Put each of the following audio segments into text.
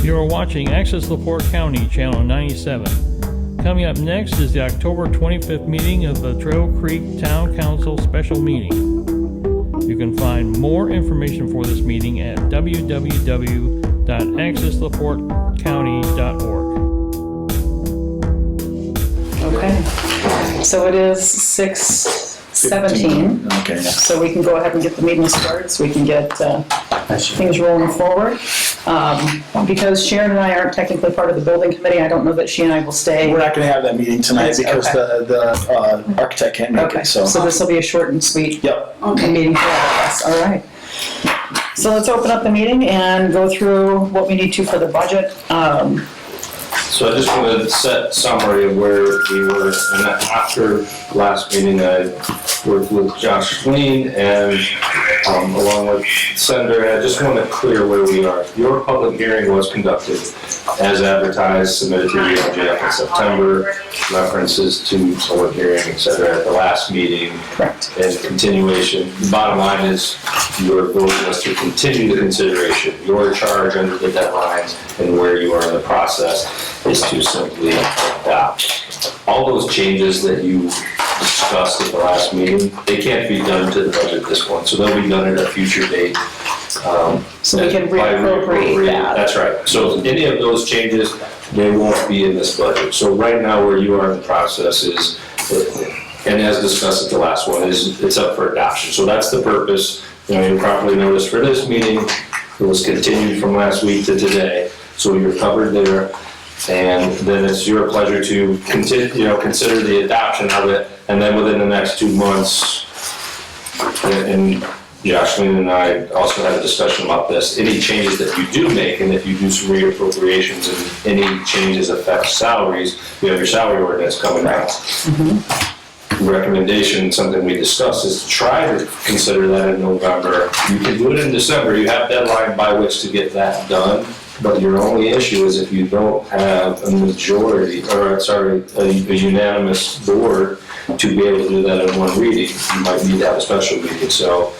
You are watching Access LaPorte County, Channel 97. Coming up next is the October 25th meeting of the Trail Creek Town Council Special Meeting. You can find more information for this meeting at www.accesslaportecounty.org. Okay, so it is 6:17. Okay. So we can go ahead and get the meeting started, so we can get things rolling forward. Because Sharon and I aren't technically part of the building committee, I don't know that she and I will stay. We're not going to have that meeting tonight because the architect can't make Okay, it. so this will be a short and sweet meeting for all of us. All right. So let's open up the meeting and go through what we need to for the budget. So I just want to set summary of where we were, and after last meeting, I worked with Josh Sween and along with Senator, I just want to clear where we are. Your public hearing was conducted as advertised, submitted to the LGF in September, references to public hearing, et cetera, at the last meeting. Correct. And continuation. The bottom line is your vote was to continue the consideration. Your charge under the deadlines and where you are in the process is to simply adopt. All those changes that you discussed at the last meeting, they can't be done to the budget at this point, so they'll be done at a future date. So we can reappropriate that. That's right. So any of those changes, they won't be in this budget. So right now where you are in the process is, and as discussed at the last one, is it's up for adoption. So that's the purpose. You properly noticed for this meeting, it was continued from last week to today. So you're covered there. And then it's your pleasure to continue, consider the adoption of it. And then within the next 2 months, and Jocelyn and I also had a discussion about this, any changes that you do make, and if you do some reappropriations and any changes affect salaries, you have your salary ordinance coming out. Recommendation, something we discussed, is to try to consider that in November. You can do it in December. You have deadline by which to get that done. But your only issue is if you don't have a majority, or a unanimous board to be able to do that in one reading, you might need to have a special meeting. So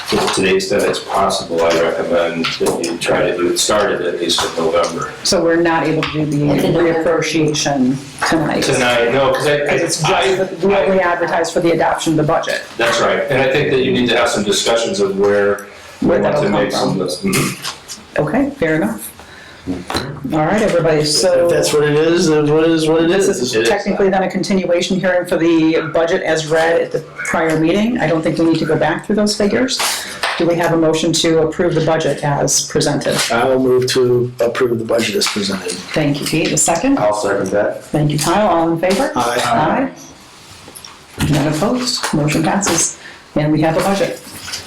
to the extent it's possible, I recommend that you try to start it at least in November. So we're not able to do the reappropriation tonight. Tonight, no, because It's just we only advertise for the adoption of the budget. That's right, and I think that you need to have some discussions of where we want that'll to come make some from. lists. Okay, fair enough. All right, everybody, so If that's what it is, then what is what it this is. is technically then a continuation hearing for the budget as read at the prior meeting. I don't think we need to go back through those figures. Do we have a motion to approve the budget as presented? I will move to approve the budget as presented. Thank you, Pete. A second? I'll second that. Thank you, Kyle. All in favor? Aye. Aye. None opposed. Motion passes. And we have a budget.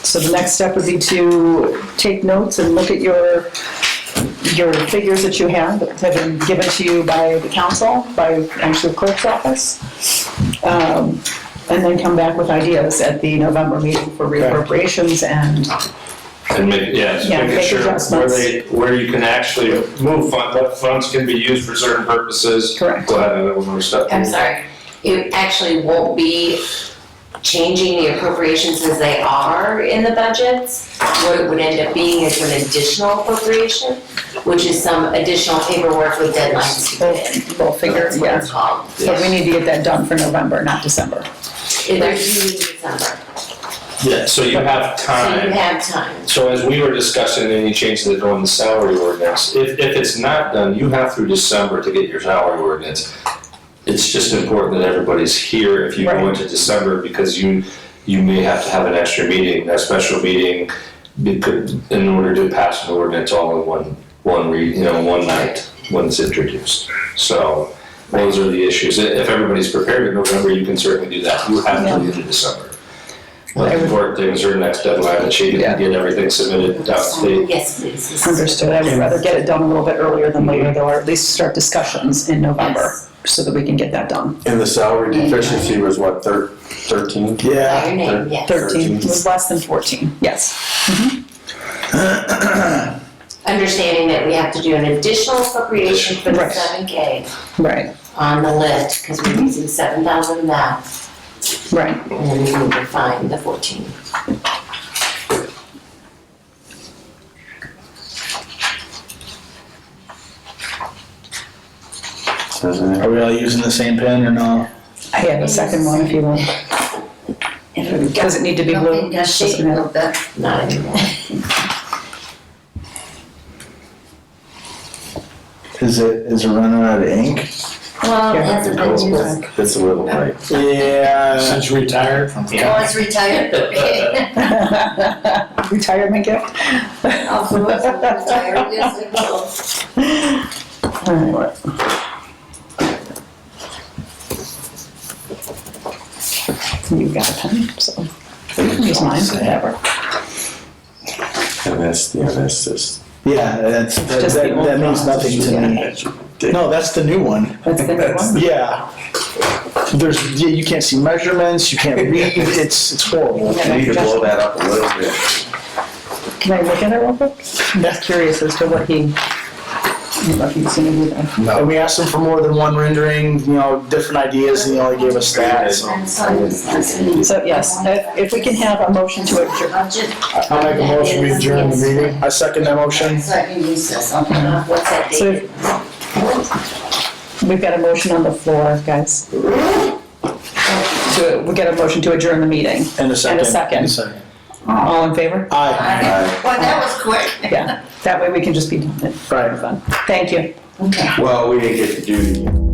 So the next step would be to take notes and look at your figures that you have that have been given to you by the council, by actually the clerk's office. And then come back with ideas at the November meeting for reappropriations and Make make sure adjustments. where you can actually move what funds can be used for certain purposes. Correct. Go ahead, and we'll step. I'm sorry, it actually won't be changing the appropriations as they are in the budgets. What it would end up being is an additional appropriation, which is some additional paperwork with deadlines to get in. we'll figure, That's what it's called. But we need to get that done for November, not December. They're due in December, Yeah, so you have so you time. have time. So as we were discussing any changes that go in the salary ordinance, if it's not done, you have through December to get your salary ordinance. It's just important that everybody's here if you go Right. into December, because you may have to have an extra meeting, a special meeting, in order to pass an ordinance all in one night when it's introduced. So those are the issues. If everybody's prepared in November, you can certainly do that. You have to do it in December. The important thing is your next deadline, that you can get everything submitted down to date. Yes, please. Understood. I would rather get it done a little bit earlier than later, though, or at least start discussions in November, so that we can get that done. And the salary deficiency was what, 13? By Yeah. your name, yes. 13, it was less than 14, yes. Understanding that we have to do an additional appropriation for the Right. 7K Right, on the list, because we're using 7,000 of that, right. and then we need to find the 14. Doesn't it? Are we all using the same pen or no? I have a second one if you want. Does it need to be blue? Got shape a little bit. Not anymore. Is it running out of ink? Well, it Here. hasn't been used. It's a little light. Yeah. Since you retired from. Oh, it's retired, okay. Retirement gift? I'll do it for retired, yes, it will. All right. You've got a pen, so you can use mine, whatever. And that's just. Yeah, Just the old that means one. nothing to me. No, that's the new one. That's the new one? Yeah. You can't see measurements, you can't read, it's horrible. You need to blow that up a little bit. Can I look at it real quick? I'm just curious as to what he's gonna do then. And we asked him for more than one rendering, different ideas, and he only gave us that, so. And so it's- So yes, if we can have a motion to adjourn. Budget. I'll make a motion, we adjourn the meeting. I second that motion. So I can use this, okay. What's that So date? we've got a motion on the floor, guys. We got a motion to adjourn the meeting. And a second. And a second. All in favor? Aye. Well, that was quick. Yeah, that way we can just be done. Right. Fun. Thank you. Okay. Well, we didn't get to do the.